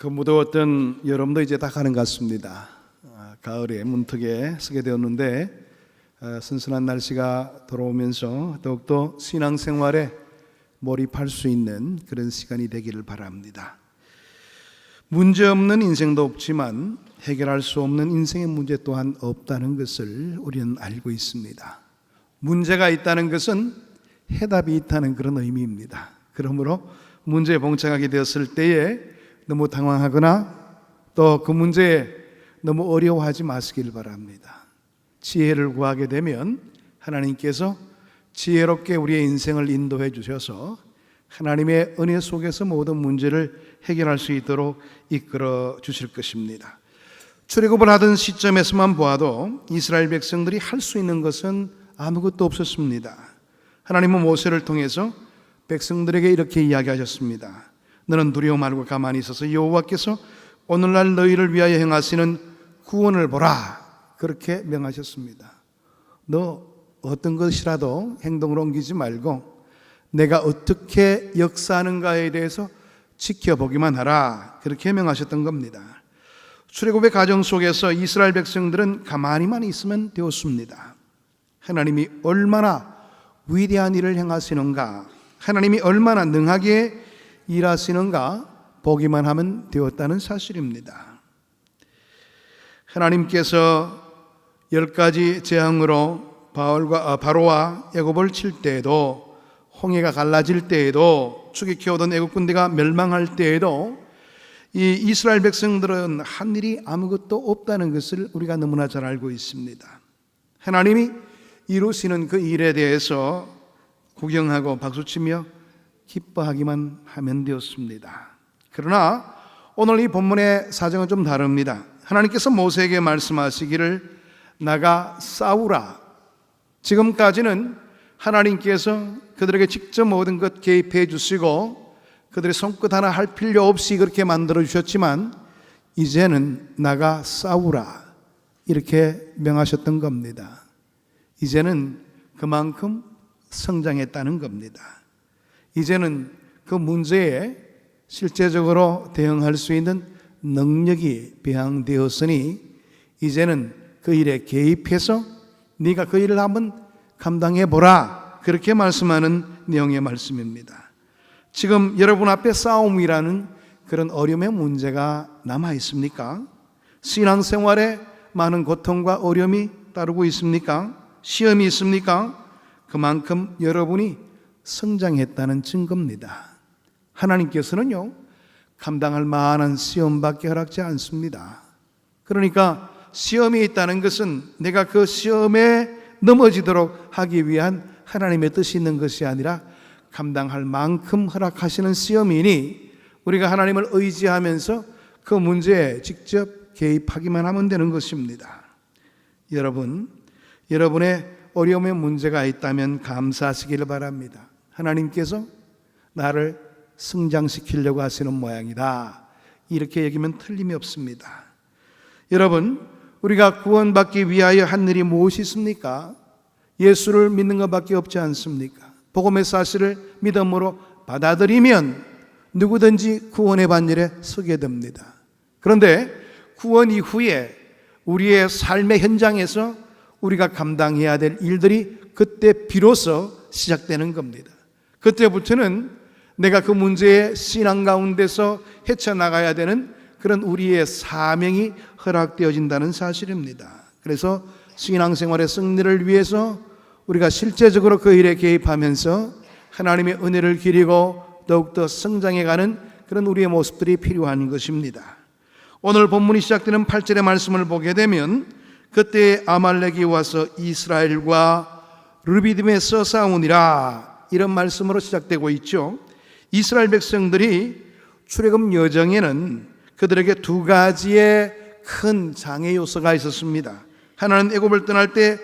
그 무더웠던 여름도 이제 다 가는 것 같습니다. 가을에 문턱에 서게 되었는데 선선한 날씨가 돌아오면서 더욱더 신앙생활에 몰입할 수 있는 그런 시간이 되기를 바랍니다. 문제없는 인생도 없지만 해결할 수 없는 인생의 문제 또한 없다는 것을 우리는 알고 있습니다. 문제가 있다는 것은 해답이 있다는 그런 의미입니다. 그러므로 문제에 봉착하게 되었을 때에 너무 당황하거나 또 그 문제에 너무 어려워하지 마시길 바랍니다. 지혜를 구하게 되면 하나님께서 지혜롭게 우리의 인생을 인도해 주셔서 하나님의 은혜 속에서 모든 문제를 해결할 수 있도록 이끌어 주실 것입니다. 출애굽을 하던 시점에서만 보아도 이스라엘 백성들이 할 수 있는 것은 아무것도 없었습니다. 하나님은 모세를 통해서 백성들에게 이렇게 이야기하셨습니다. 너는 두려워 말고 가만히 있어서 여호와께서 오늘날 너희를 위하여 행하시는 구원을 보라. 그렇게 명하셨습니다. 너 어떤 것이라도 행동으로 옮기지 말고 내가 어떻게 역사하는가에 대해서 지켜보기만 하라. 그렇게 명하셨던 겁니다. 출애굽의 과정 속에서 이스라엘 백성들은 가만히만 있으면 되었습니다. 하나님이 얼마나 위대한 일을 행하시는가, 하나님이 얼마나 능하게 일하시는가 보기만 하면 되었다는 사실입니다. 하나님께서 10가지 재앙으로 바로와 애굽을 칠 때에도, 홍해가 갈라질 때에도, 추격해오던 애굽 군대가 멸망할 때에도 이 이스라엘 백성들은 한 일이 아무것도 없다는 것을 우리가 너무나 잘 알고 있습니다. 하나님이 이루시는 그 일에 대해서 구경하고 박수치며 기뻐하기만 하면 되었습니다. 그러나 오늘 이 본문의 사정은 좀 다릅니다. 하나님께서 모세에게 말씀하시기를 나가 싸우라. 지금까지는 하나님께서 그들에게 직접 모든 것 개입해 주시고 그들의 손끝 하나 할 필요 없이 그렇게 만들어 주셨지만 이제는 나가 싸우라 이렇게 명하셨던 겁니다. 이제는 그만큼 성장했다는 겁니다. 이제는 그 문제에 실제적으로 대응할 수 있는 능력이 배양되었으니 이제는 그 일에 개입해서 네가 그 일을 한번 감당해 보라. 그렇게 말씀하는 내용의 말씀입니다. 지금 여러분 앞에 싸움이라는 그런 어려움의 문제가 남아 있습니까? 신앙생활에 많은 고통과 어려움이 따르고 있습니까? 시험이 있습니까? 그만큼 여러분이 성장했다는 증거입니다. 하나님께서는요, 감당할 만한 시험밖에 허락지 않습니다. 그러니까 시험이 있다는 것은 내가 그 시험에 넘어지도록 하기 위한 하나님의 뜻이 있는 것이 아니라 감당할 만큼 허락하시는 시험이니 우리가 하나님을 의지하면서 그 문제에 직접 개입하기만 하면 되는 것입니다. 여러분의 어려움의 문제가 있다면 감사하시기를 바랍니다. 하나님께서 나를 성장시키려고 하시는 모양이다. 이렇게 얘기하면 틀림이 없습니다. 여러분, 우리가 구원받기 위하여 한 일이 무엇이 있습니까? 예수를 믿는 것밖에 없지 않습니까? 복음의 사실을 믿음으로 받아들이면 누구든지 구원의 반열에 서게 됩니다. 그런데 구원 이후에 우리의 삶의 현장에서 우리가 감당해야 될 일들이 그때 비로소 시작되는 겁니다. 그때부터는 내가 그 문제의 신앙 가운데서 헤쳐나가야 되는 그런 우리의 사명이 허락되어진다는 사실입니다. 그래서 신앙생활의 승리를 위해서 우리가 실제적으로 그 일에 개입하면서 하나님의 은혜를 기리고 더욱더 성장해가는 그런 우리의 모습들이 필요한 것입니다. 오늘 본문이 시작되는 8절의 말씀을 보게 되면 그때 아말렉이 와서 이스라엘과 르비딤에서 싸우니라 이런 말씀으로 시작되고 있죠. 이스라엘 백성들이 출애굽 여정에는 그들에게 두 가지의 큰 장애 요소가 있었습니다. 하나는 애굽을 떠날 때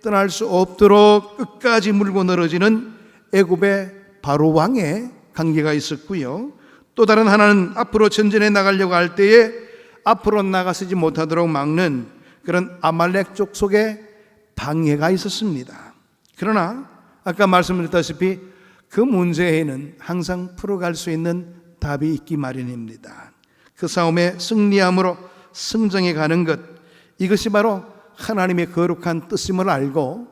떠날 수 없도록 끝까지 물고 늘어지는 애굽의 바로 왕의 관계가 있었고요. 또 다른 하나는 앞으로 전진해 나가려고 할 때에 앞으로 나가서지 못하도록 막는 그런 아말렉 족속의 방해가 있었습니다. 그러나 아까 말씀드렸다시피 그 문제에는 항상 풀어갈 수 있는 답이 있기 마련입니다. 그 싸움에 승리함으로 승정해 가는 것, 이것이 바로 하나님의 거룩한 뜻임을 알고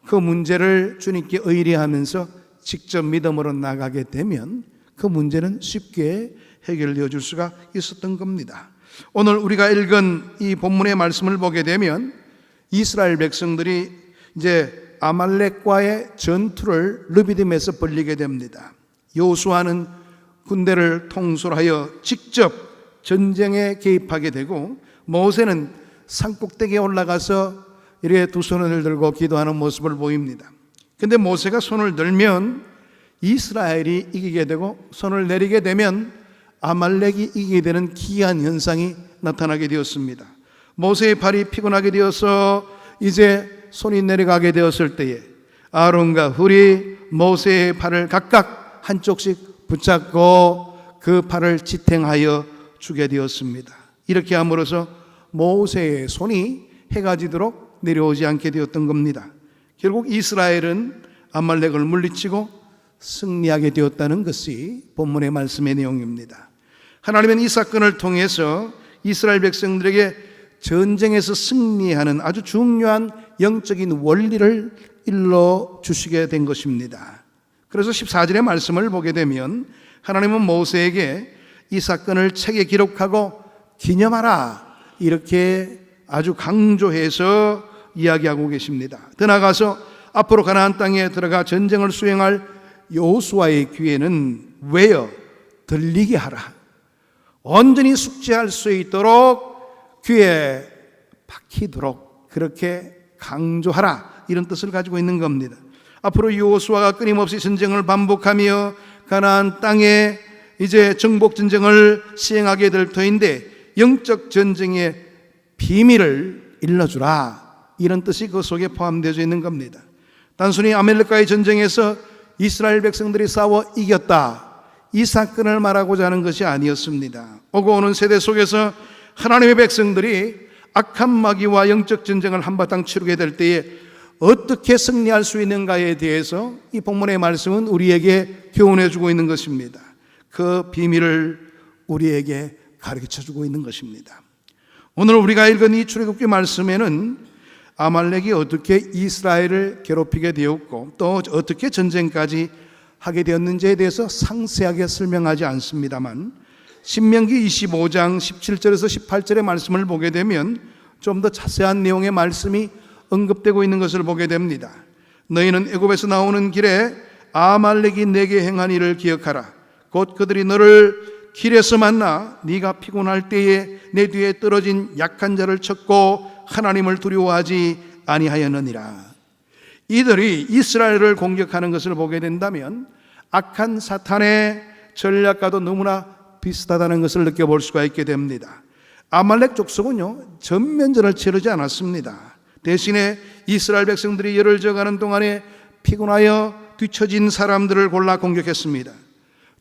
그 문제를 주님께 의뢰하면서 직접 믿음으로 나가게 되면 그 문제는 쉽게 해결되어 줄 수가 있었던 겁니다. 오늘 우리가 읽은 이 본문의 말씀을 보게 되면 이스라엘 백성들이 이제 아말렉과의 전투를 르비딤에서 벌이게 됩니다. 여호수아는 군대를 통솔하여 직접 전쟁에 개입하게 되고, 모세는 산꼭대기에 올라가서 이렇게 두 손을 들고 기도하는 모습을 보입니다. 근데 모세가 손을 들면 이스라엘이 이기게 되고, 손을 내리게 되면 아말렉이 이기게 되는 기이한 현상이 나타나게 되었습니다. 모세의 발이 피곤하게 되어서 이제 손이 내려가게 되었을 때에 아론과 훌이 모세의 발을 각각 한쪽씩 붙잡고 그 발을 지탱하여 주게 되었습니다. 이렇게 함으로써 모세의 손이 해가 지도록 내려오지 않게 되었던 겁니다. 결국 이스라엘은 아말렉을 물리치고 승리하게 되었다는 것이 본문의 말씀의 내용입니다. 하나님은 이 사건을 통해서 이스라엘 백성들에게 전쟁에서 승리하는 아주 중요한 영적인 원리를 일러 주시게 된 것입니다. 그래서 14절의 말씀을 보게 되면 하나님은 모세에게 이 사건을 책에 기록하고 기념하라, 이렇게 아주 강조해서 이야기하고 계십니다. 더 나아가서 앞으로 가나안 땅에 들어가 전쟁을 수행할 여호수아의 귀에는 외어 들리게 하라, 온전히 숙지할 수 있도록 귀에 박히도록 그렇게 강조하라, 이런 뜻을 가지고 있는 겁니다. 앞으로 여호수아가 끊임없이 전쟁을 반복하며 가나안 땅에 이제 정복 전쟁을 시행하게 될 터인데, 영적 전쟁의 비밀을 일러주라, 이런 뜻이 그 속에 포함되어 있는 겁니다. 단순히 아말렉과의 전쟁에서 이스라엘 백성들이 싸워 이겼다, 이 사건을 말하고자 하는 것이 아니었습니다. 오고 오는 세대 속에서 하나님의 백성들이 악한 마귀와 영적 전쟁을 한바탕 치르게 될 때에 어떻게 승리할 수 있는가에 대해서 이 본문의 말씀은 우리에게 교훈해 주고 있는 것입니다. 그 비밀을 우리에게 가르쳐 주고 있는 것입니다. 오늘 우리가 읽은 이 출애굽기 말씀에는 아말렉이 어떻게 이스라엘을 괴롭히게 되었고 또 어떻게 전쟁까지 하게 되었는지에 대해서 상세하게 설명하지 않습니다만, 신명기 25장 17절에서 18절의 말씀을 보게 되면 좀 더 자세한 내용의 말씀이 언급되고 있는 것을 보게 됩니다. 너희는 애굽에서 나오는 길에 아말렉이 내게 행한 일을 기억하라. 곧 그들이 너를 길에서 만나 네가 피곤할 때에 내 뒤에 떨어진 약한 자를 쳤고 하나님을 두려워하지 아니하였느니라. 이들이 이스라엘을 공격하는 것을 보게 된다면 악한 사탄의 전략과도 너무나 비슷하다는 것을 느껴볼 수가 있게 됩니다. 아말렉 족속은요, 전면전을 치르지 않았습니다. 대신에 이스라엘 백성들이 열을 져가는 동안에 피곤하여 뒤처진 사람들을 골라 공격했습니다.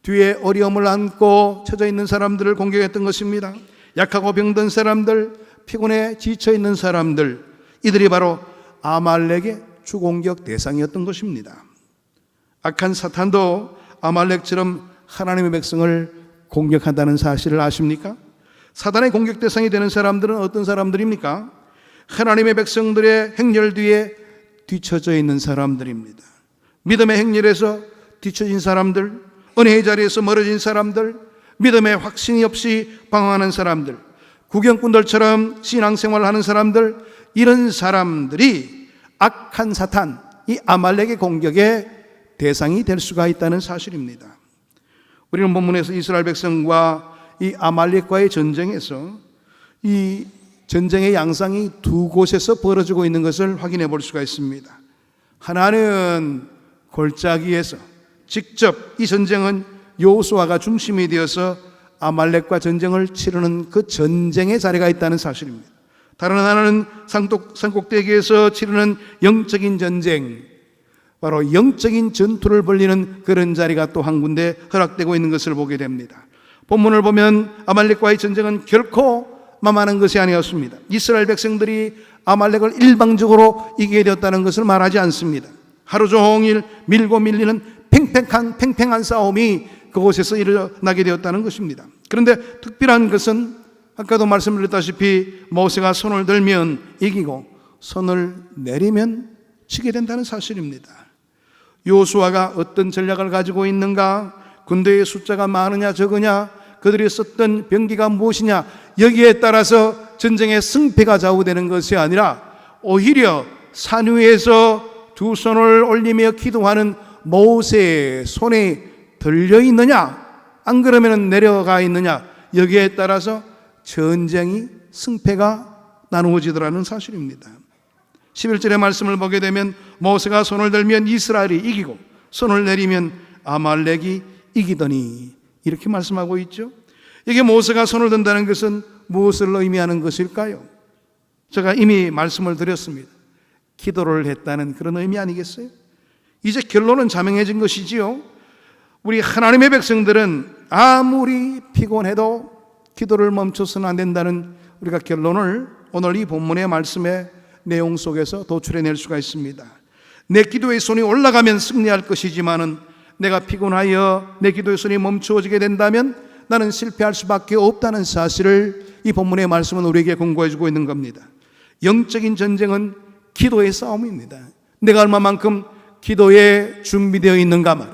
뒤에 어려움을 안고 처져 있는 사람들을 공격했던 것입니다. 약하고 병든 사람들, 피곤해 지쳐 있는 사람들, 이들이 바로 아말렉의 주공격 대상이었던 것입니다. 악한 사탄도 아말렉처럼 하나님의 백성을 공격한다는 사실을 아십니까? 사단의 공격 대상이 되는 사람들은 어떤 사람들입니까? 하나님의 백성들의 행렬 뒤에 뒤처져 있는 사람들입니다. 믿음의 행렬에서 뒤처진 사람들, 은혜의 자리에서 멀어진 사람들, 믿음의 확신이 없이 방황하는 사람들, 구경꾼들처럼 신앙생활을 하는 사람들, 이런 사람들이 악한 사탄, 이 아말렉의 공격의 대상이 될 수가 있다는 사실입니다. 우리는 본문에서 이스라엘 백성과 이 아말렉과의 전쟁에서 이 전쟁의 양상이 두 곳에서 벌어지고 있는 것을 확인해 볼 수가 있습니다. 하나는 골짜기에서 직접 이 전쟁은 여호수아가 중심이 되어서 아말렉과 전쟁을 치르는 그 전쟁의 자리가 있다는 사실입니다. 다른 하나는 산꼭대기에서 치르는 영적인 전쟁, 바로 영적인 전투를 벌이는 그런 자리가 또 한 군데 허락되고 있는 것을 보게 됩니다. 본문을 보면 아말렉과의 전쟁은 결코 만만한 것이 아니었습니다. 이스라엘 백성들이 아말렉을 일방적으로 이기게 되었다는 것을 말하지 않습니다. 하루 종일 밀고 밀리는 팽팽한 싸움이 그곳에서 일어나게 되었다는 것입니다. 그런데 특별한 것은 아까도 말씀드렸다시피 모세가 손을 들면 이기고 손을 내리면 지게 된다는 사실입니다. 여호수아가 어떤 전략을 가지고 있는가, 군대의 숫자가 많으냐 적으냐, 그들이 썼던 병기가 무엇이냐, 여기에 따라서 전쟁의 승패가 좌우되는 것이 아니라 오히려 산 위에서 두 손을 올리며 기도하는 모세의 손에 들려 있느냐, 안 그러면 내려가 있느냐, 여기에 따라서 전쟁이 승패가 나누어지더라는 사실입니다. 11절의 말씀을 보게 되면 모세가 손을 들면 이스라엘이 이기고 손을 내리면 아말렉이 이기더니, 이렇게 말씀하고 있죠. 이게 모세가 손을 든다는 것은 무엇을 의미하는 것일까요? 제가 이미 말씀을 드렸습니다. 기도를 했다는 그런 의미 아니겠어요? 이제 결론은 자명해진 것이지요. 우리 하나님의 백성들은 아무리 피곤해도 기도를 멈춰서는 안 된다는 우리가 결론을 오늘 이 본문의 말씀의 내용 속에서 도출해낼 수가 있습니다. 내 기도의 손이 올라가면 승리할 것이지만은 내가 피곤하여 내 기도의 손이 멈추어지게 된다면 나는 실패할 수밖에 없다는 사실을 이 본문의 말씀은 우리에게 공고해 주고 있는 겁니다. 영적인 전쟁은 기도의 싸움입니다. 내가 얼마만큼 기도에 준비되어 있는가 말,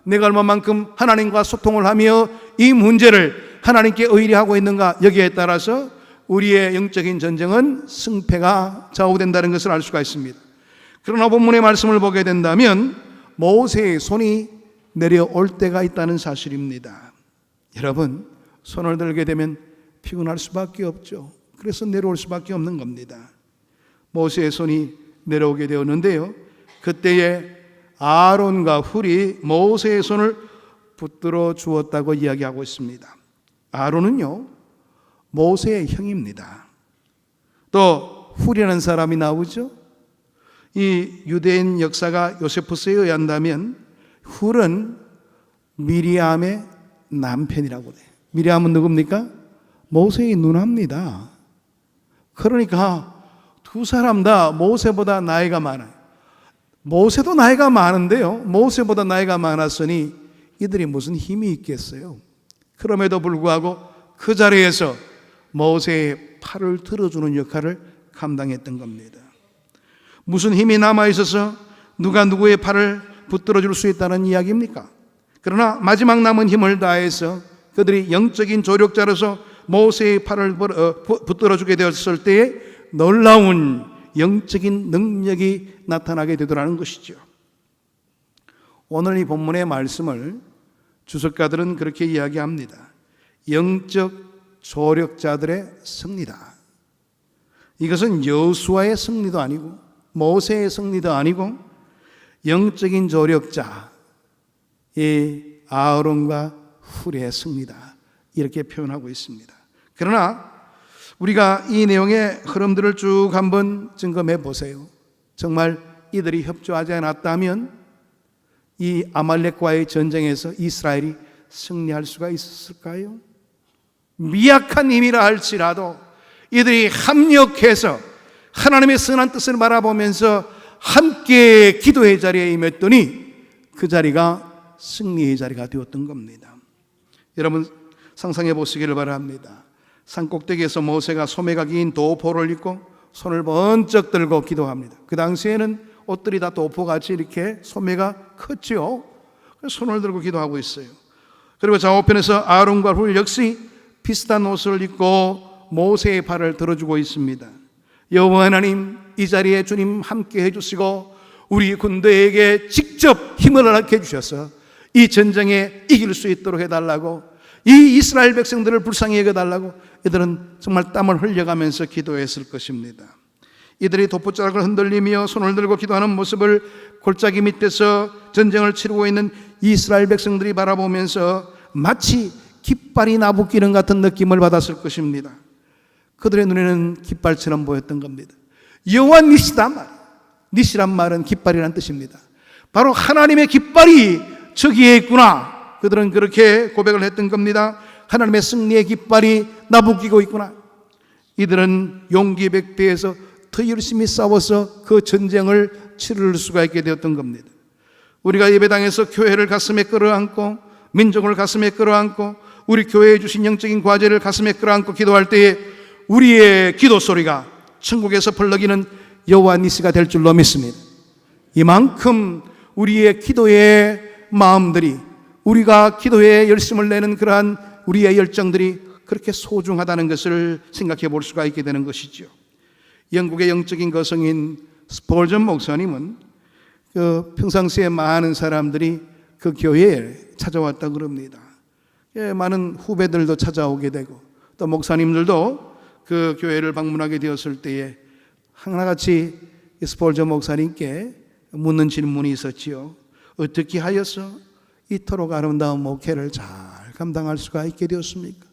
내가 얼마만큼 하나님과 소통을 하며 이 문제를 하나님께 의뢰하고 있는가, 여기에 따라서 우리의 영적인 전쟁은 승패가 좌우된다는 것을 알 수가 있습니다. 그러나 본문의 말씀을 보게 된다면 모세의 손이 내려올 때가 있다는 사실입니다. 여러분, 손을 들게 되면 피곤할 수밖에 없죠. 그래서 내려올 수밖에 없는 겁니다. 모세의 손이 내려오게 되었는데요, 그때에 아론과 훌이 모세의 손을 붙들어 주었다고 이야기하고 있습니다. 아론은요, 모세의 형입니다. 또 훌이라는 사람이 나오죠. 이 유대인 역사가 요세푸스에 의한다면 훌은 미리암의 남편이라고 해요. 미리암은 누굽니까? 모세의 누나입니다. 그러니까 두 사람 다 모세보다 나이가 많아요. 모세도 나이가 많은데요, 모세보다 나이가 많았으니 이들이 무슨 힘이 있겠어요? 그럼에도 불구하고 그 자리에서 모세의 팔을 들어주는 역할을 감당했던 겁니다. 무슨 힘이 남아있어서 누가 누구의 팔을 붙들어 줄 수 있다는 이야기입니까? 그러나 마지막 남은 힘을 다해서 그들이 영적인 조력자로서 모세의 팔을 붙들어 주게 되었을 때에 놀라운 영적인 능력이 나타나게 되더라는 것이죠. 오늘 이 본문의 말씀을 주석가들은 그렇게 이야기합니다. 영적 조력자들의 승리다. 이것은 여호수아의 승리도 아니고 모세의 승리도 아니고 영적인 조력자 이 아론과 훌의 승리다, 이렇게 표현하고 있습니다. 그러나 우리가 이 내용의 흐름들을 쭉 한번 점검해 보세요. 정말 이들이 협조하지 않았다면 이 아말렉과의 전쟁에서 이스라엘이 승리할 수가 있었을까요? 미약한 힘이라 할지라도 이들이 합력해서 하나님의 선한 뜻을 바라보면서 함께 기도의 자리에 임했더니 그 자리가 승리의 자리가 되었던 겁니다. 여러분 상상해 보시기를 바랍니다. 산꼭대기에서 모세가 소매가 긴 도포를 입고 손을 번쩍 들고 기도합니다. 그 당시에는 옷들이 다 도포같이 이렇게 소매가 컸죠. 손을 들고 기도하고 있어요. 그리고 좌우편에서 아론과 훌 역시 비슷한 옷을 입고 모세의 팔을 들어주고 있습니다. 여호와 하나님, 이 자리에 주님 함께 해주시고 우리 군대에게 직접 힘을 허락해 주셔서 이 전쟁에 이길 수 있도록 해달라고, 이 이스라엘 백성들을 불쌍히 여겨달라고 이들은 정말 땀을 흘려가면서 기도했을 것입니다. 이들이 도포자락을 흔들리며 손을 들고 기도하는 모습을 골짜기 밑에서 전쟁을 치르고 있는 이스라엘 백성들이 바라보면서 마치 깃발이 나부끼는 같은 느낌을 받았을 것입니다. 그들의 눈에는 깃발처럼 보였던 겁니다. 여호와 니시다 말, 니시란 말은 깃발이란 뜻입니다. 바로 하나님의 깃발이 저기에 있구나. 그들은 그렇게 고백을 했던 겁니다. 하나님의 승리의 깃발이 나부끼고 있구나. 이들은 용기 백배에서 더 열심히 싸워서 그 전쟁을 치를 수가 있게 되었던 겁니다. 우리가 예배당에서 교회를 가슴에 끌어안고 민족을 가슴에 끌어안고 우리 교회에 주신 영적인 과제를 가슴에 끌어안고 기도할 때에 우리의 기도 소리가 천국에서 벌러기는 여호와 니시가 될 줄로 믿습니다. 이만큼 우리의 기도의 마음들이, 우리가 기도에 열심을 내는 그러한 우리의 열정들이 그렇게 소중하다는 것을 생각해 볼 수가 있게 되는 것이죠. 영국의 영적인 거성인 스폴전 목사님은 평상시에 많은 사람들이 그 교회에 찾아왔다 그럽니다. 많은 후배들도 찾아오게 되고 또 목사님들도 그 교회를 방문하게 되었을 때에 하나같이 스폴전 목사님께 묻는 질문이 있었지요. 어떻게 하여서 이토록 아름다운 목회를 잘 감당할 수가 있게 되었습니까?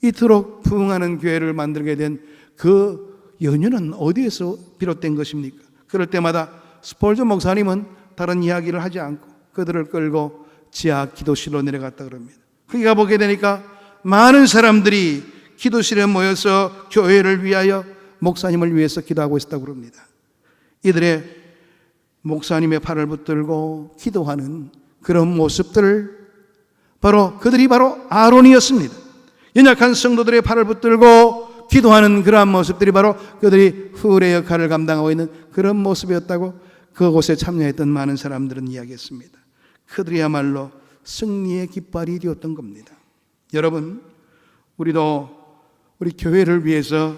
이토록 부흥하는 교회를 만들게 된 그 연유는 어디에서 비롯된 것입니까? 그럴 때마다 스폴전 목사님은 다른 이야기를 하지 않고 그들을 끌고 지하 기도실로 내려갔다 그럽니다. 거기 가보게 되니까 많은 사람들이 기도실에 모여서 교회를 위하여, 목사님을 위해서 기도하고 있었다고 그럽니다. 이들의 목사님의 팔을 붙들고 기도하는 그런 모습들, 그들이 바로 아론이었습니다. 연약한 성도들의 팔을 붙들고 기도하는 그러한 모습들이 바로 그들이 후레의 역할을 감당하고 있는 그런 모습이었다고 그곳에 참여했던 많은 사람들은 이야기했습니다. 그들이야말로 승리의 깃발이 되었던 겁니다. 여러분, 우리도 우리 교회를 위해서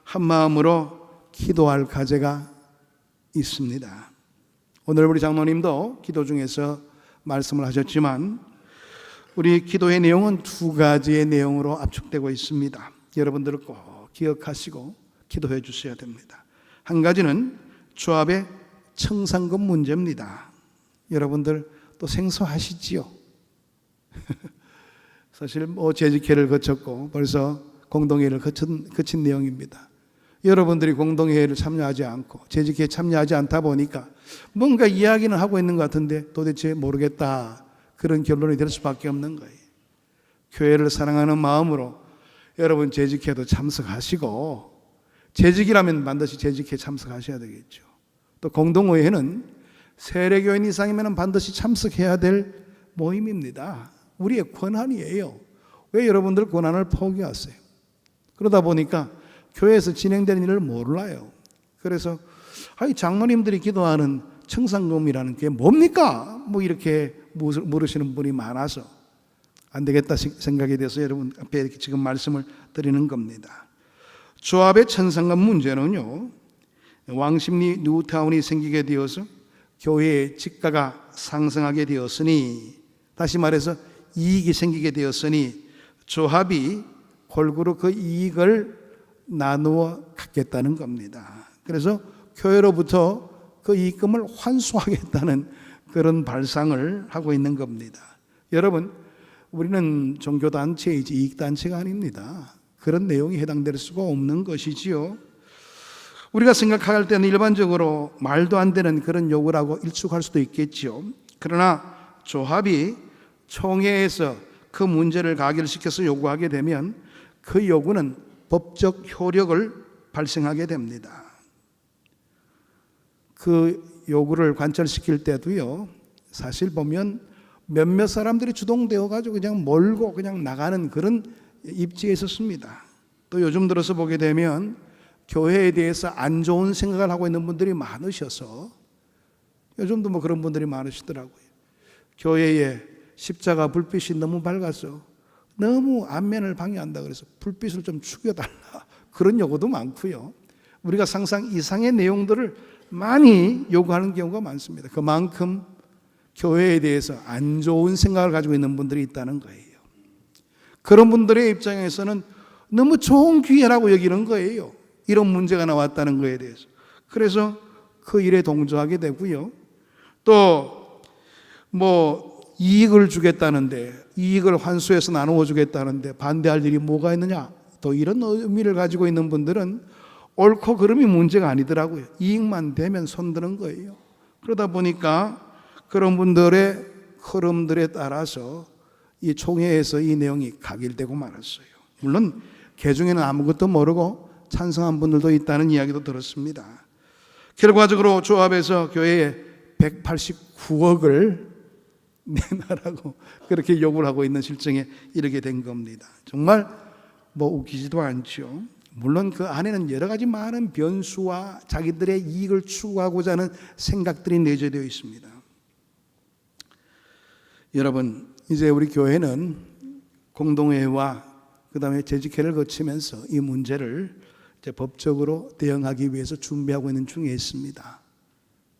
한 마음으로 기도할 과제가 있습니다. 오늘 우리 장로님도 기도 중에서 말씀을 하셨지만 우리 기도의 내용은 두 가지의 내용으로 압축되고 있습니다. 여러분들 꼭 기억하시고 기도해 주셔야 됩니다. 한 가지는 조합의 청산금 문제입니다. 여러분들 또 생소하시지요? 사실 재직회를 거쳤고 벌써 공동회의를 거친 내용입니다. 여러분들이 공동회의를 참여하지 않고 재직회에 참여하지 않다 보니까 뭔가 이야기는 하고 있는 것 같은데 도대체 모르겠다, 그런 결론이 될 수밖에 없는 거예요. 교회를 사랑하는 마음으로 여러분 재직회도 참석하시고, 재직이라면 반드시 재직회에 참석하셔야 되겠죠. 또 공동회의는 세례교인 이상이면 반드시 참석해야 될 모임입니다. 우리의 권한이에요. 왜 여러분들 권한을 포기하세요? 그러다 보니까 교회에서 진행되는 일을 몰라요. 그래서 장로님들이 기도하는 청산금이라는 게 뭡니까? 이렇게 물으시는 분이 많아서 안 되겠다 생각이 돼서 여러분 앞에 이렇게 지금 말씀을 드리는 겁니다. 조합의 청산금 문제는요, 왕십리 뉴타운이 생기게 되어서 교회의 지가가 상승하게 되었으니, 다시 말해서 이익이 생기게 되었으니 조합이 골고루 그 이익을 나누어 갖겠다는 겁니다. 그래서 교회로부터 그 이익금을 환수하겠다는 그런 발상을 하고 있는 겁니다. 여러분, 우리는 종교단체이지 이익단체가 아닙니다. 그런 내용이 해당될 수가 없는 것이지요. 우리가 생각할 때는 일반적으로 말도 안 되는 그런 요구를 하고 일축할 수도 있겠지요. 그러나 조합이 총회에서 그 문제를 가결시켜서 요구하게 되면 그 요구는 법적 효력을 발생하게 됩니다. 그 요구를 관철시킬 때도요, 사실 보면 몇몇 사람들이 주동되어 가지고 그냥 몰고 그냥 나가는 그런 입지에 있었습니다. 또 요즘 들어서 보게 되면 교회에 대해서 안 좋은 생각을 하고 있는 분들이 많으셔서, 요즘도 그런 분들이 많으시더라고요. 교회에 십자가 불빛이 너무 밝아서 너무 안면을 방해한다 그래서 불빛을 좀 죽여달라, 그런 요구도 많고요. 우리가 상상 이상의 내용들을 많이 요구하는 경우가 많습니다. 그만큼 교회에 대해서 안 좋은 생각을 가지고 있는 분들이 있다는 거예요. 그런 분들의 입장에서는 너무 좋은 기회라고 여기는 거예요. 이런 문제가 나왔다는 거에 대해서. 그래서 그 일에 동조하게 되고요. 또 이익을 주겠다는데, 이익을 환수해서 나누어 주겠다는데 반대할 일이 뭐가 있느냐, 또 이런 의미를 가지고 있는 분들은 옳고 그름이 문제가 아니더라고요. 이익만 되면 손드는 거예요. 그러다 보니까 그런 분들의 흐름들에 따라서 이 총회에서 이 내용이 가결되고 말았어요. 물론 개중에는 아무것도 모르고 찬성한 분들도 있다는 이야기도 들었습니다. 결과적으로 조합에서 교회에 189억을 내놔라고 그렇게 요구를 하고 있는 실정에 이르게 된 겁니다. 정말 웃기지도 않죠. 물론 그 안에는 여러 가지 많은 변수와 자기들의 이익을 추구하고자 하는 생각들이 내재되어 있습니다. 여러분, 이제 우리 교회는 공동회와 그 다음에 재직회를 거치면서 이 문제를 이제 법적으로 대응하기 위해서 준비하고 있는 중에 있습니다.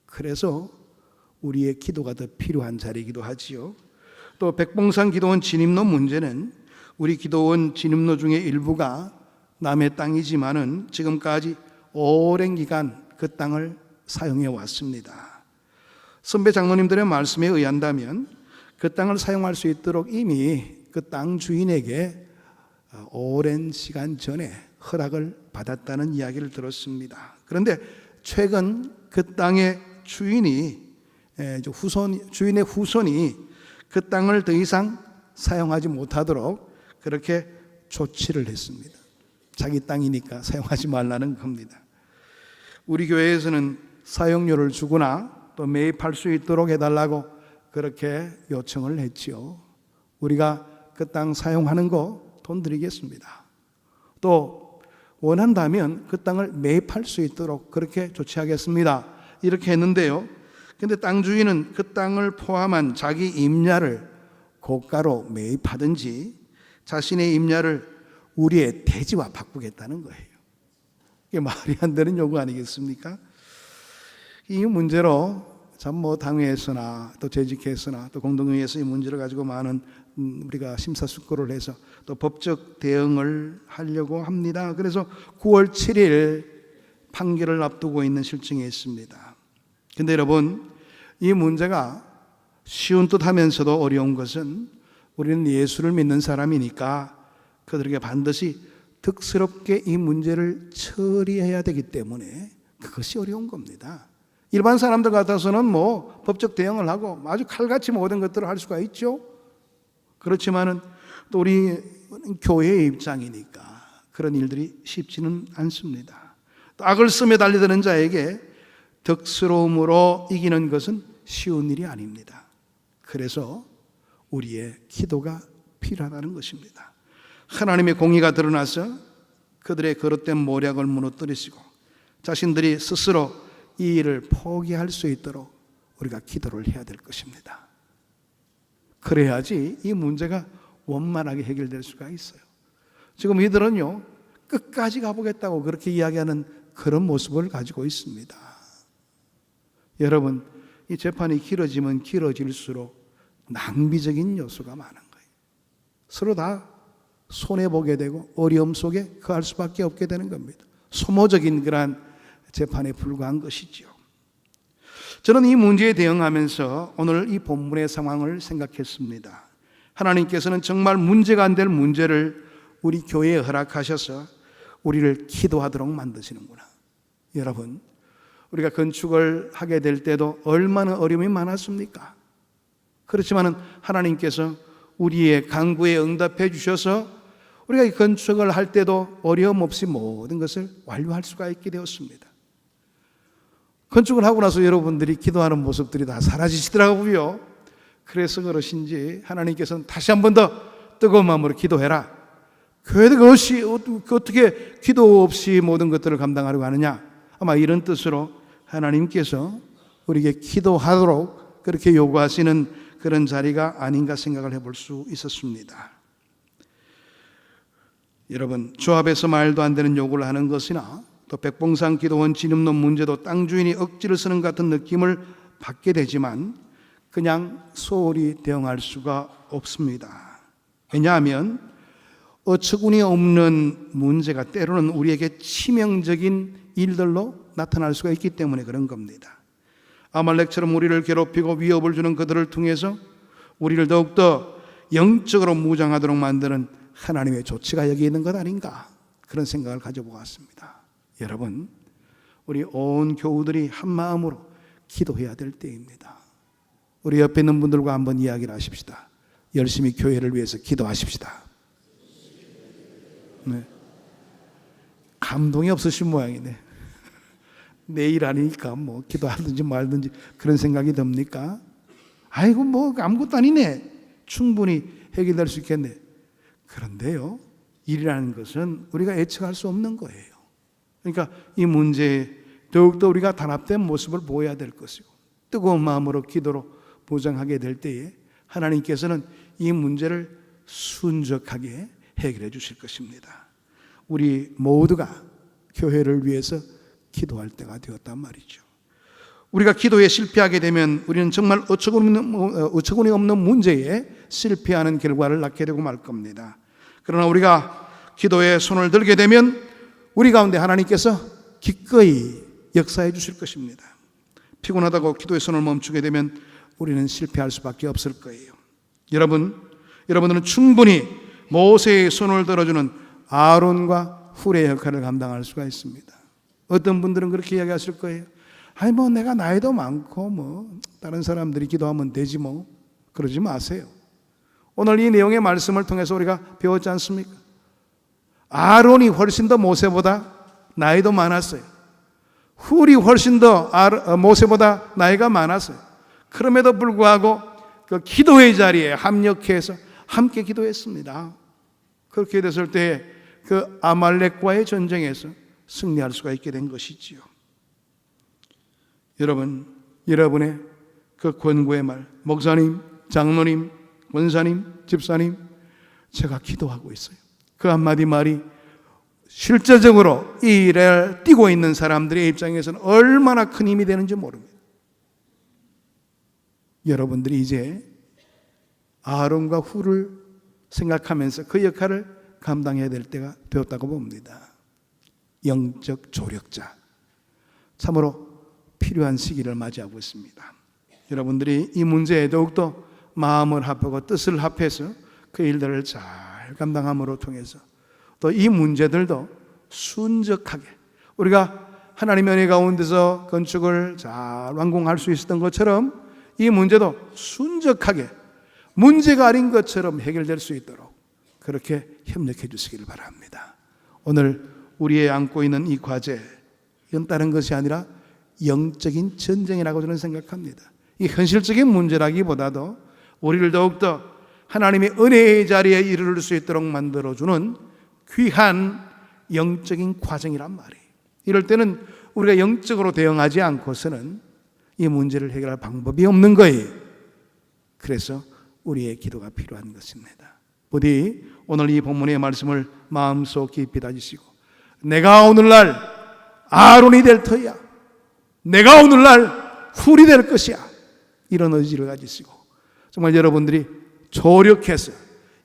그래서 우리의 기도가 더 필요한 자리이기도 하지요. 또 백봉산 기도원 진입로 문제는 우리 기도원 진입로 중에 일부가 남의 땅이지만은 지금까지 오랜 기간 그 땅을 사용해 왔습니다. 선배 장로님들의 말씀에 의한다면 그 땅을 사용할 수 있도록 이미 그 땅 주인에게 오랜 시간 전에 허락을 받았다는 이야기를 들었습니다. 그런데 최근 그 땅의 주인의 후손이 그 땅을 더 이상 사용하지 못하도록 그렇게 조치를 했습니다. 자기 땅이니까 사용하지 말라는 겁니다. 우리 교회에서는 사용료를 주거나 또 매입할 수 있도록 해달라고 그렇게 요청을 했지요. 우리가 그 땅 사용하는 거 돈 드리겠습니다. 또 원한다면 그 땅을 매입할 수 있도록 그렇게 조치하겠습니다. 이렇게 했는데요. 근데 땅 주인은 그 땅을 포함한 자기 임야를 고가로 매입하든지 자신의 임야를 우리의 대지와 바꾸겠다는 거예요. 이게 말이 안 되는 요구 아니겠습니까? 이 문제로 참 당회에서나 또 재직회에서나 또 공동회에서 이 문제를 가지고 많은 우리가 심사숙고를 해서 또 법적 대응을 하려고 합니다. 그래서 9월 7일 판결을 앞두고 있는 실정에 있습니다. 근데 여러분, 이 문제가 쉬운 듯 하면서도 어려운 것은 우리는 예수를 믿는 사람이니까 그들에게 반드시 득스럽게 이 문제를 처리해야 되기 때문에 그것이 어려운 겁니다. 일반 사람들 같아서는 법적 대응을 하고 아주 칼같이 모든 것들을 할 수가 있죠. 그렇지만은 또 우리 교회의 입장이니까 그런 일들이 쉽지는 않습니다. 또 악을 쓰며 달려드는 자에게 득스러움으로 이기는 것은 쉬운 일이 아닙니다. 그래서 우리의 기도가 필요하다는 것입니다. 하나님의 공의가 드러나서 그들의 거릇된 모략을 무너뜨리시고 자신들이 스스로 이 일을 포기할 수 있도록 우리가 기도를 해야 될 것입니다. 그래야지 이 문제가 원만하게 해결될 수가 있어요. 지금 이들은요, 끝까지 가보겠다고 그렇게 이야기하는 그런 모습을 가지고 있습니다. 여러분, 이 재판이 길어지면 길어질수록 낭비적인 요소가 많은 거예요. 서로 다 손해보게 되고 어려움 속에 거할 수밖에 없게 되는 겁니다. 소모적인 그러한 재판에 불과한 것이죠. 저는 이 문제에 대응하면서 오늘 이 본문의 상황을 생각했습니다. 하나님께서는 정말 문제가 안 될 문제를 우리 교회에 허락하셔서 우리를 기도하도록 만드시는구나. 여러분, 우리가 건축을 하게 될 때도 얼마나 어려움이 많았습니까? 그렇지만 하나님께서 우리의 간구에 응답해 주셔서 우리가 이 건축을 할 때도 어려움 없이 모든 것을 완료할 수가 있게 되었습니다. 건축을 하고 나서 여러분들이 기도하는 모습들이 다 사라지시더라고요. 그래서 그러신지 하나님께서는 다시 한 번 더 뜨거운 마음으로 기도해라. 교회가 어떻게 기도 없이 모든 것들을 감당하려고 하느냐. 아마 이런 뜻으로 하나님께서 우리에게 기도하도록 그렇게 요구하시는 그런 자리가 아닌가 생각을 해볼 수 있었습니다. 여러분, 조합에서 말도 안 되는 요구를 하는 것이나 또 백봉산 기도원 진입로 문제도 땅 주인이 억지를 쓰는 같은 느낌을 받게 되지만 그냥 소홀히 대응할 수가 없습니다. 왜냐하면 어처구니 없는 문제가 때로는 우리에게 치명적인 일들로 나타날 수가 있기 때문에 그런 겁니다. 아말렉처럼 우리를 괴롭히고 위협을 주는 그들을 통해서 우리를 더욱더 영적으로 무장하도록 만드는 하나님의 조치가 여기 있는 것 아닌가, 그런 생각을 가져보았습니다. 여러분, 우리 온 교우들이 한 마음으로 기도해야 될 때입니다. 우리 옆에 있는 분들과 한번 이야기를 하십시다. 열심히 교회를 위해서 기도하십시다. 네. 감동이 없으신 모양이네. 내일 아니니까 기도하든지 말든지 그런 생각이 듭니까? 아이고 뭐 아무것도 아니네. 충분히 해결될 수 있겠네. 그런데요, 일이라는 것은 우리가 예측할 수 없는 거예요. 그러니까 이 문제에 더욱더 우리가 단합된 모습을 보여야 될 것이고, 뜨거운 마음으로 기도로 보장하게 될 때에 하나님께서는 이 문제를 순적하게 해결해 주실 것입니다. 우리 모두가 교회를 위해서 기도할 때가 되었단 말이죠. 우리가 기도에 실패하게 되면 우리는 정말 어처구니 없는 문제에 실패하는 결과를 낳게 되고 말 겁니다. 그러나 우리가 기도에 손을 들게 되면 우리 가운데 하나님께서 기꺼이 역사해 주실 것입니다. 피곤하다고 기도의 손을 멈추게 되면 우리는 실패할 수밖에 없을 거예요. 여러분들은 충분히 모세의 손을 들어주는 아론과 훌의 역할을 감당할 수가 있습니다. 어떤 분들은 그렇게 이야기하실 거예요. 아니 뭐 내가 나이도 많고 뭐 다른 사람들이 기도하면 되지 뭐. 그러지 마세요. 오늘 이 내용의 말씀을 통해서 우리가 배웠지 않습니까? 아론이 훨씬 더 모세보다 나이도 많았어요. 훌이 훨씬 더 모세보다 나이가 많았어요. 그럼에도 불구하고 그 기도의 자리에 합력해서 함께 기도했습니다. 그렇게 됐을 때 그 아말렉과의 전쟁에서 승리할 수가 있게 된 것이지요. 여러분의 그 권고의 말, 목사님, 장로님, 원사님, 집사님, 제가 기도하고 있어요. 그 한마디 말이 실제적으로 이 일을 뛰고 있는 사람들의 입장에서는 얼마나 큰 힘이 되는지 모릅니다. 여러분들이 이제 아론과 훌을 생각하면서 그 역할을 감당해야 될 때가 되었다고 봅니다. 영적 조력자, 참으로 필요한 시기를 맞이하고 있습니다. 여러분들이 이 문제에 더욱더 마음을 합하고 뜻을 합해서 그 일들을 잘 감당함으로 통해서 또 이 문제들도 순적하게 우리가 하나님의 은혜 가운데서 건축을 잘 완공할 수 있었던 것처럼 이 문제도 순적하게 문제가 아닌 것처럼 해결될 수 있도록 그렇게 협력해 주시기를 바랍니다. 오늘 우리의 안고 있는 이 과제, 이건 다른 것이 아니라 영적인 전쟁이라고 저는 생각합니다. 이 현실적인 문제라기보다도 우리를 더욱더 하나님의 은혜의 자리에 이르를 수 있도록 만들어주는 귀한 영적인 과정이란 말이에요. 이럴 때는 우리가 영적으로 대응하지 않고서는 이 문제를 해결할 방법이 없는 거예요. 그래서 우리의 기도가 필요한 것입니다. 부디 오늘 이 본문의 말씀을 마음속 깊이 다지시고 내가 오늘날 아론이 될 터야, 내가 오늘날 훌이 될 것이야, 이런 의지를 가지시고 정말 여러분들이 조력해서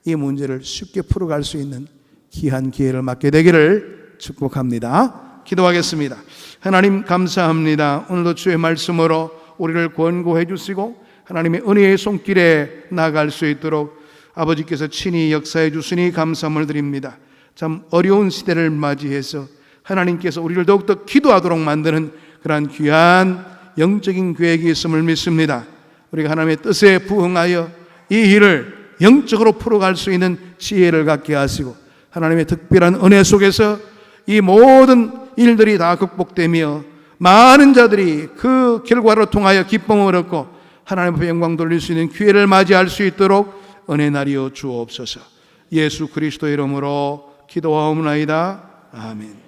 이 문제를 쉽게 풀어갈 수 있는 귀한 기회를 맞게 되기를 축복합니다. 기도하겠습니다. 하나님 감사합니다. 오늘도 주의 말씀으로 우리를 권고해 주시고 하나님의 은혜의 손길에 나아갈 수 있도록 아버지께서 친히 역사해 주시니 감사함을 드립니다. 참 어려운 시대를 맞이해서 하나님께서 우리를 더욱더 기도하도록 만드는 그러한 귀한 영적인 계획이 있음을 믿습니다. 우리가 하나님의 뜻에 부응하여 이 일을 영적으로 풀어갈 수 있는 지혜를 갖게 하시고 하나님의 특별한 은혜 속에서 이 모든 일들이 다 극복되며 많은 자들이 그 결과로 통하여 기쁨을 얻고 하나님 앞에 영광 돌릴 수 있는 기회를 맞이할 수 있도록 은혜 나리여 주옵소서. 예수 그리스도의 이름으로 기도하옵나이다. 아멘.